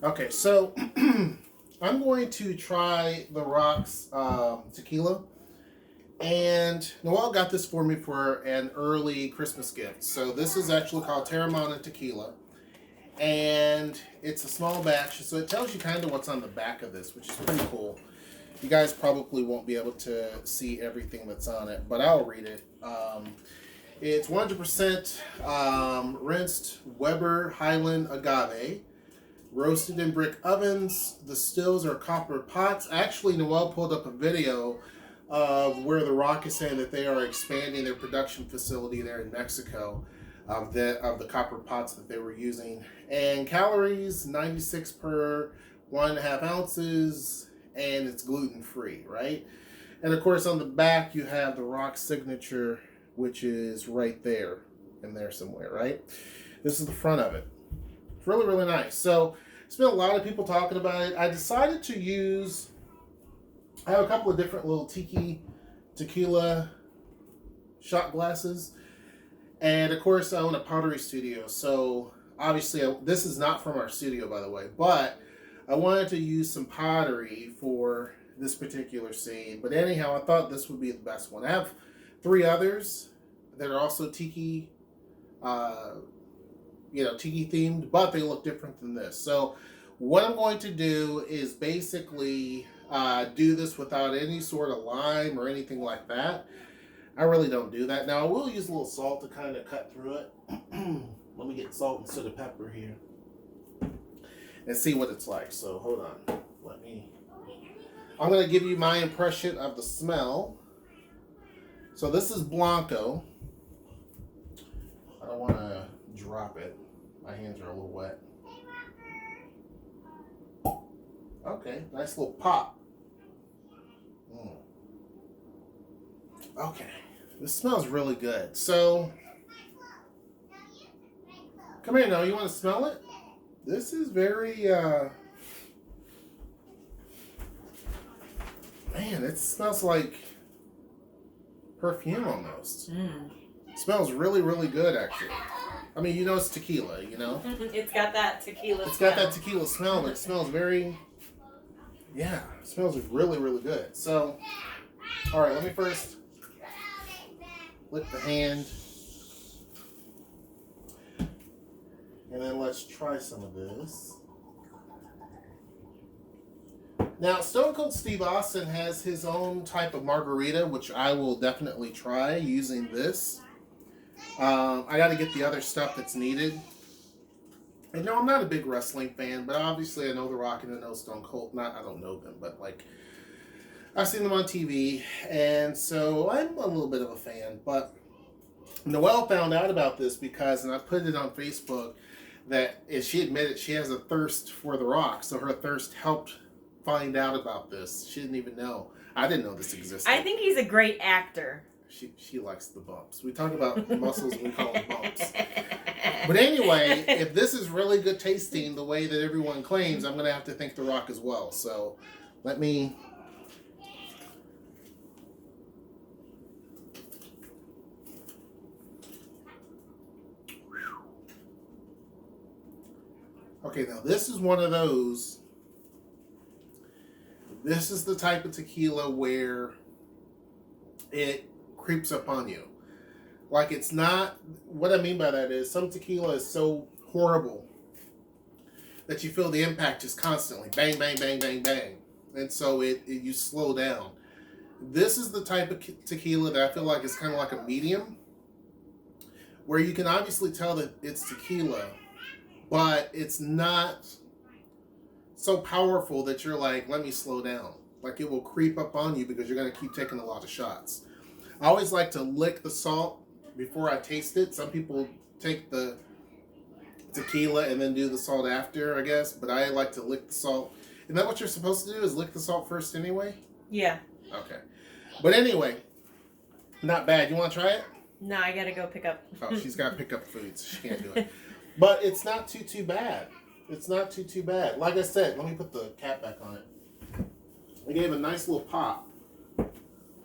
Okay, so I'm going to try the Rocks tequila. And Noelle got this for me for an early Christmas gift. So this is actually called Teremana Tequila. And it's a small batch, so it tells you kind of what's on the back of this, which is pretty cool. You guys probably won't be able to see everything that's on it, but I'll read it. It's 100% rinsed Weber Highland agave, roasted in brick ovens. The stills are copper pots. Actually, Noelle pulled up a video of where the Rock is saying that they are expanding their production facility there in Mexico of the copper pots that they were using. And calories, 96 per 1.5 ounces, and it's gluten free, right? And of course, on the back, you have the Rock signature, which is right there in there somewhere, right? This is the front of it. It's really, really nice. So, it's been a lot of people talking about it. I decided to use, I have a couple of different little tequila shot glasses. And of course, I own a pottery studio. So, obviously, this is not from our studio, by the way. But I wanted to use some pottery for this particular scene. But anyhow, I thought this would be the best one. I have 3 others that are also tiki themed, but they look different than this. So what I'm going to do is basically do this without any sort of lime or anything like that. I really don't do that. Now I will use a little salt to kind of cut through it. Let me get salt instead of pepper here and see what it's like. So hold on. I'm going to give you my impression of the smell. So this is Blanco. I don't want to drop it. My hands are a little wet. Okay, nice little pop. Okay, this smells really good. So, come here, Noelle. You want to smell it? This is very, man, it smells like perfume almost. It smells really, really good, actually. I mean, you know it's tequila, you know? It's got that tequila It's smell. got that tequila smell, but it smells very, it smells really, really good. So, all right, let me first lick the hand. And then let's try some of this. Now, Stone Cold Steve Austin has his own type of margarita, which I will definitely try using this. I got to get the other stuff that's needed. And no, I'm not a big wrestling fan, but obviously I know The Rock and I know Stone Cold. I don't know them, but like I've seen them on TV, and so I'm a little bit of a fan. But Noelle found out about this because, and I put it on Facebook, that she admitted she has a thirst for The Rock, so her thirst helped find out about this. She didn't even know. I didn't know this existed. I think he's a great actor. She likes the bumps. We talk about muscles, we call them bumps. But anyway, if this is really good tasting the way that everyone claims, I'm going to have to thank The Rock as well. So let me... Okay, now this is one of those... This is the type of tequila where it creeps up on you. Like, it's not... What I mean by that is some tequila is so horrible that you feel the impact just constantly. Bang, bang, bang, bang, bang. And so you slow down. This is the type of tequila that I feel like is kind of like a medium, where you can obviously tell that it's tequila, but it's not so powerful that you're like, let me slow down. Like, it will creep up on you because you're going to keep taking a lot of shots. I always like to lick the salt before I taste it. Some people take the tequila and then do the salt after, I guess. But I like to lick the salt. Isn't that what you're supposed to do, is lick the salt first anyway? Yeah. Okay. But anyway, not bad. You want to try it? No, I got to go pick up. Oh, she's got to pick up food, so she can't do it. But it's not too bad. It's not too bad. Like I said, let me put the cap back on it. I gave a nice little pop,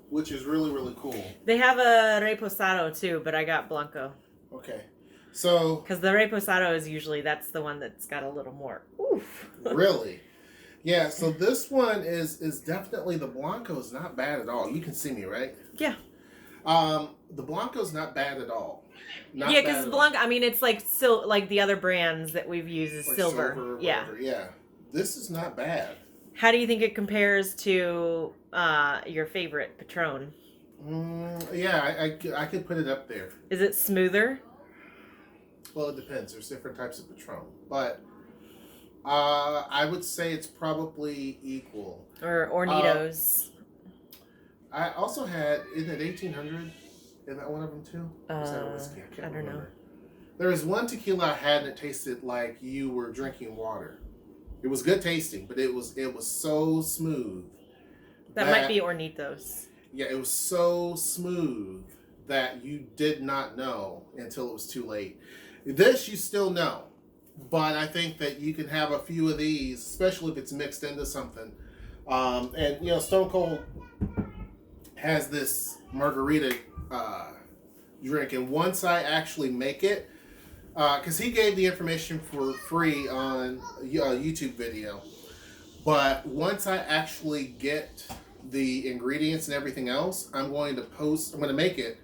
which is really, really cool. They have a reposado too, but I got Blanco. Okay. So Because the reposado is usually, that's the one that's got a little more. Oof. really, yeah. So this one is definitely, the Blanco is not bad at all. You can see me, right? Yeah. The Blanco's not bad at all. Not Yeah, bad because at Blanc, I mean, it's like like the other brands that we've used is all. Like silver. or Yeah. whatever. Yeah. This is not bad. How do you think it compares to your favorite Patron? Yeah, I could put it up there. Is it smoother? Well, it depends. There's different types of Patron, but I would say it's probably equal. Or Ornitos? I also had, isn't it 1800? Isn't that one of them too? Or was that a whiskey? I don't remember. know. There was one tequila I had and it tasted like you were drinking water. It was good tasting, but it was so smooth. That might be Ornitos. Yeah, it was so smooth that you did not know until it was too late. This you still know, but I think that you can have a few of these, especially if it's mixed into something. And you know, Stone Cold has this margarita drink, and once I actually make it, because he gave the information for free on a YouTube video, but once I actually get the ingredients and everything else, I'm going to make it,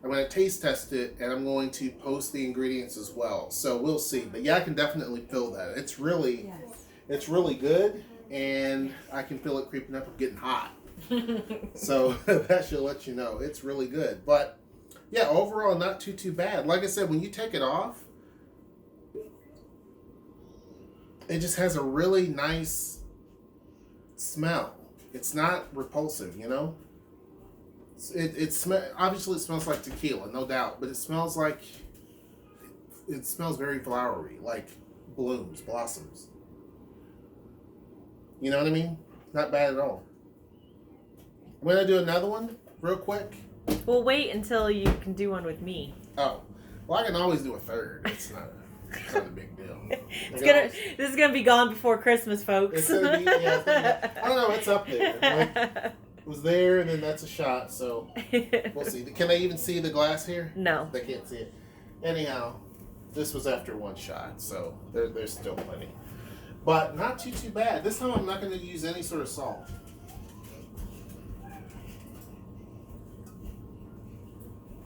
I'm going to taste test it, and I'm going to post the ingredients as well. So we'll see. But yeah, I can definitely feel that. It's really, it's really good, and I can feel it creeping up and getting hot. So that should let you know it's really good. But yeah, overall not too bad. Like I said, when you take it off, it just has a really nice smell. It's not repulsive, you know. Obviously it smells like tequila, no doubt, but it smells like, it smells very flowery, like blooms, blossoms. You know what I mean? Not bad at all. I'm gonna do another one real quick. We'll wait until you can do one with me. Oh, well, I can always do a third. It's not a big deal. This is gonna be gone before Christmas, folks. It's gonna be, yeah, I don't know. It's up there. Like, it was there, and then that's a shot. So we'll see. Can they even see the glass here? No, they can't see it. Anyhow, this was after one shot, so there's still plenty, but not too bad. This time I'm not going to use any sort of salt.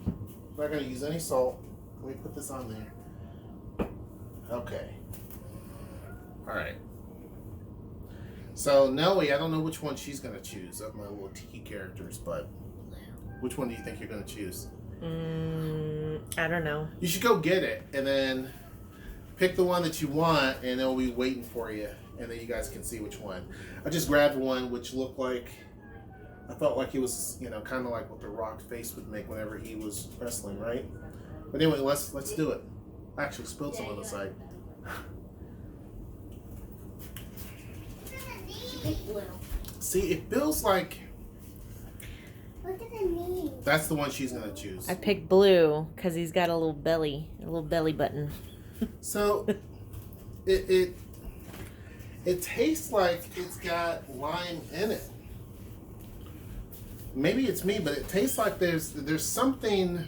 I'm not going to use any salt. Let me put this on there. Okay. All right. So Noelle, I don't know which one she's going to choose of my little tiki characters, but which one do you think you're going to choose? I don't know. You should go get it and then pick the one that you want, and they'll be waiting for you, and then you guys can see which one. I just grabbed one which looked like, I felt like it was, you know, kind of like what The Rock's face would make whenever he was wrestling, right? But anyway, let's do it. I actually spilled some on the side. Blue. See, it feels like What does it mean? that's the one she's gonna choose. I picked blue because he's got a little belly button. So it tastes like it's got lime in it. Maybe it's me, but it tastes like there's something.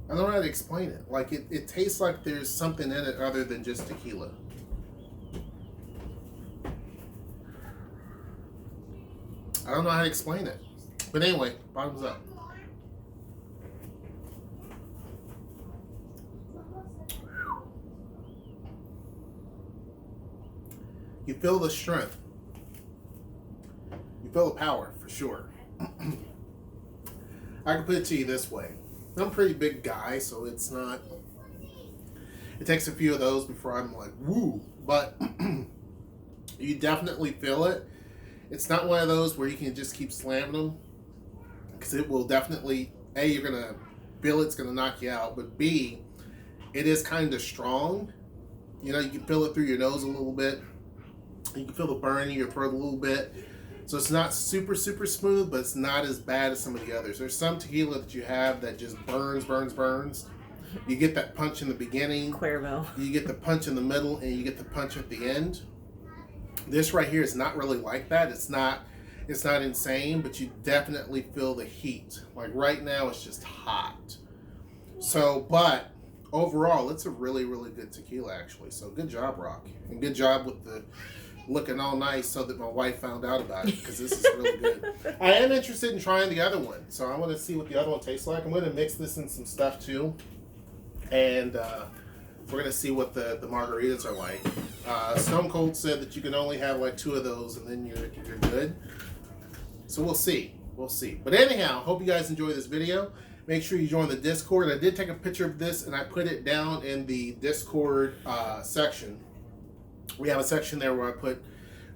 I don't know how to explain it. Like it tastes like there's something in it other than just tequila. I don't know how to explain it. But anyway, bottoms up. You feel the strength. You feel the power, for sure. I can put it to you this way. I'm a pretty big guy, so it's not... It takes a few of those before I'm like, woo. But you definitely feel it. It's not one of those where you can just keep slamming them, because it will definitely, A, you're going to feel it's going to knock you out, but B, it is kind of strong. You know, you can feel it through your nose a little bit. You can feel the burn in your throat a little bit. So it's not super smooth, but it's not as bad as some of the others. There's some tequila that you have that just burns. You get that punch in the beginning. Cuervo. You get the punch in the middle, and you get the punch at the end. This right here is not really like that. It's not insane, but you definitely feel the heat. Like right now, it's just hot. So, but overall, it's a really, really good tequila, actually. So, good job, Rock. And good job with the looking all nice so that my wife found out about it, because this is really good. I am interested in trying the other one. So, I want to see what the other one tastes like. I'm going to mix this in some stuff, too. And we're going to see what the margaritas are like. Stone Cold said that you can only have like 2 of those and then you're good. So, we'll see. We'll see. But anyhow, hope you guys enjoy this video. Make sure you join the Discord. I did take a picture of this and I put it down in the Discord section. We have a section there where I put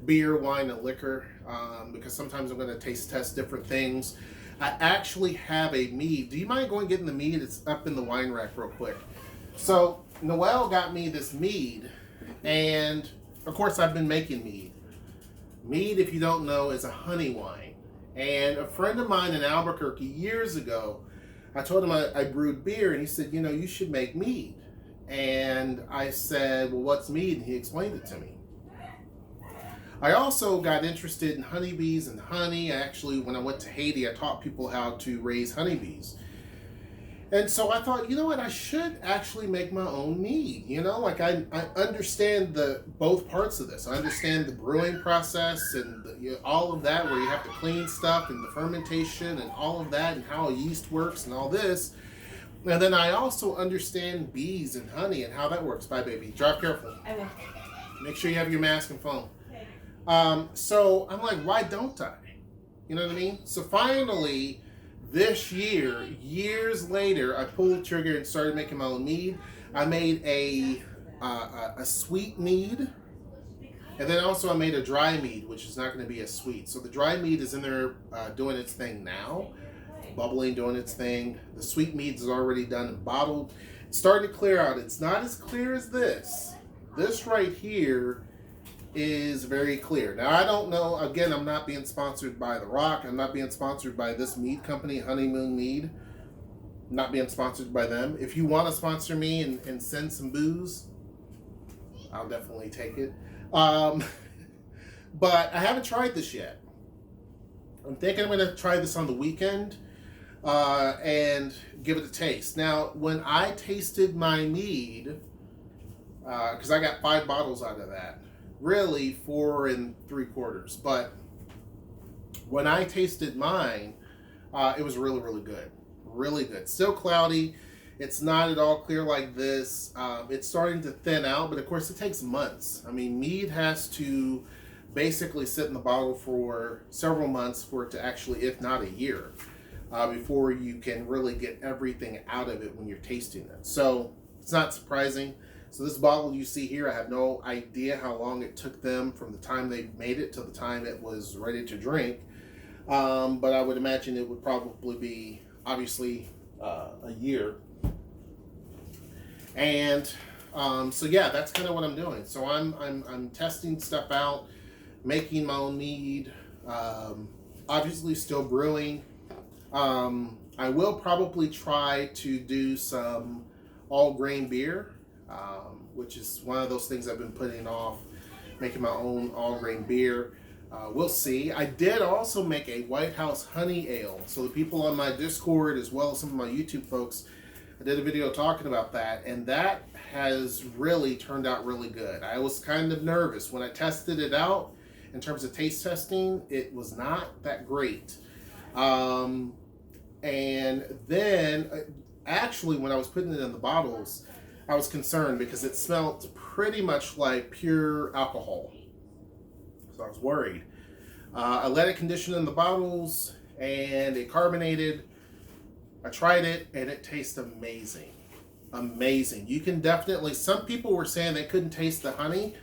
beer, wine, and liquor because sometimes I'm going to taste test different things. I actually have a mead. Do you mind going getting the mead? It's up in the wine rack real quick. So Noelle got me this mead, and of course I've been making mead. Mead, if you don't know, is a honey wine. And a friend of mine in Albuquerque years ago, I told him I brewed beer, and he said, you know, you should make mead. And I said, well, what's mead? And he explained it to me. I also got interested in honeybees and honey. Actually, when I went to Haiti, I taught people how to raise honeybees. And so I thought, you know what, I should actually make my own mead. You know, like I understand both parts of this. I understand the brewing process and all of that, where you have to clean stuff and the fermentation and all of that and how yeast works and all this. And then I also understand bees and honey and how that works. Bye, baby. Drive careful. I will. Make sure you have your mask and phone. So I'm like, why don't I? You know what I mean? So finally, this year, years later, I pulled the trigger and started making my own mead. I made a sweet mead, and then also I made a dry mead, which is not going to be as sweet. So the dry mead is in there doing its thing now, bubbling, doing its thing. The sweet mead is already done and bottled. It's starting to clear out. It's not as clear as this. This right here is very clear. Now, I don't know. Again, I'm not being sponsored by The Rock. I'm not being sponsored by this mead company, Honeymoon Mead. I'm not being sponsored by them. If you want to sponsor me and send some booze, I'll definitely take it. But I haven't tried this yet. I'm thinking I'm going to try this on the weekend and give it a taste. Now, when I tasted my mead, because I got 5 bottles out of that, really 4 3/4, but when I tasted mine, it was really, really good. Really good. Still cloudy. It's not at all clear like this. It's starting to thin out, but of course it takes months. I mean, mead has to basically sit in the bottle for several months for it to actually, if not a year, before you can really get everything out of it when you're tasting it. So it's not surprising. So this bottle you see here, I have no idea how long it took them from the time they made it to the time it was ready to drink. But I would imagine it would probably be, obviously, a year. And so yeah, that's kind of what I'm doing. So I'm testing stuff out, making my own mead, obviously still brewing. I will probably try to do some all grain beer. Which is one of those things I've been putting off, making my own all-grain beer. We'll see. I did also make a White House honey ale. So the people on my Discord, as well as some of my YouTube folks, I did a video talking about that, and that has really turned out really good. I was kind of nervous when I tested it out. In terms of taste testing, it was not that great. And then, actually, when I was putting it in the bottles, I was concerned because it smelled pretty much like pure alcohol. So I was worried. I let it condition in the bottles and it carbonated. I tried it and it tastes amazing. Amazing. You can definitely, some people were saying they couldn't taste the honey.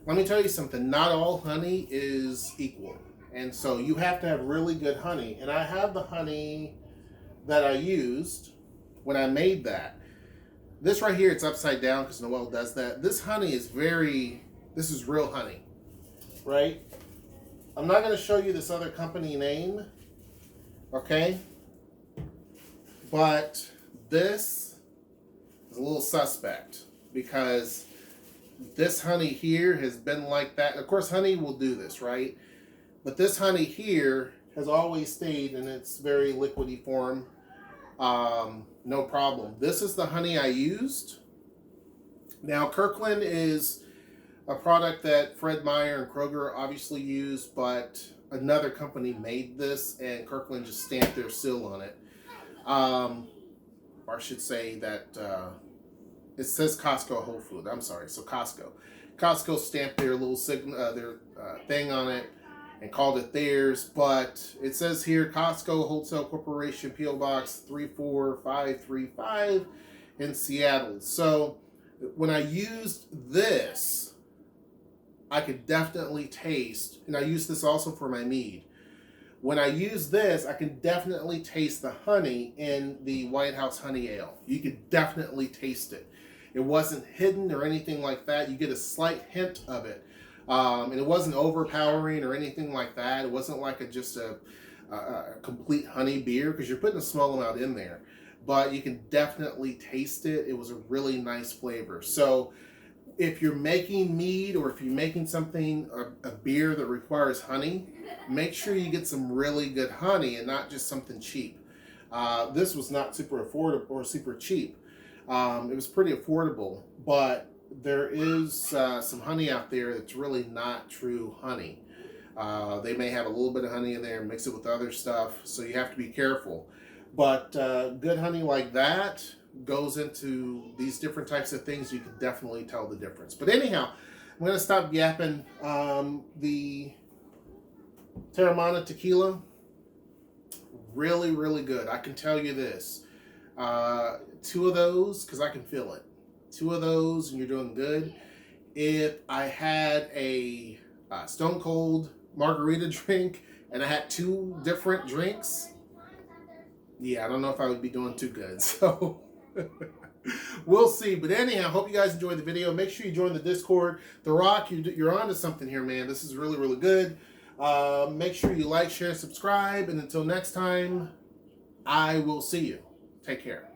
Let me tell you something, not all honey is equal. And so you have to have really good honey. And I have the honey that I used when I made that. This right here, it's upside down because Noelle does that. This honey is this is real honey, right? I'm not going to show you this other company name, okay? But this is a little suspect because this honey here has been like that. Of course, honey will do this, right? But this honey here has always stayed in its very liquidy form. No problem. This is the honey I used. Now, Kirkland is a product that Fred Meyer and Kroger obviously use, but another company made this, and Kirkland just stamped their seal on it. Or I should say that it says Costco Whole Food. I'm sorry, so Costco. Costco stamped their little thing on it and called it theirs, but it says here Costco Wholesale Corporation, P.O. Box 34535 in Seattle. So when I used this, I could definitely taste, and I use this also for my mead. When I use this, I can definitely taste the honey in the White House Honey Ale. You could definitely taste it. It wasn't hidden or anything like that. You get a slight hint of it. And it wasn't overpowering or anything like that. It wasn't like just a complete honey beer, because you're putting a small amount in there. But you can definitely taste it. It was a really nice flavor. So if you're making mead, or if you're making something, a beer that requires honey, make sure you get some really good honey and not just something cheap. This was not super affordable or super cheap. It was pretty affordable, but there is some honey out there that's really not true honey. They may have a little bit of honey in there and mix it with other stuff, so you have to be careful. But good honey like that goes into these different types of things. You can definitely tell the difference. But anyhow, I'm going to stop yapping. The Teremana Tequila, really, really good. I can tell you this. 2 of those, because I can feel it. 2 of those and you're doing good. If I had a Stone Cold margarita drink and I had 2 different drinks, yeah, I don't know if I would be doing too good. So we'll see. But anyhow, hope you guys enjoyed the video. Make sure you join the Discord. The Rock, you're onto something here, man. This is really, really good. Make sure you like, share, subscribe. And until next time, I will see you. Take care.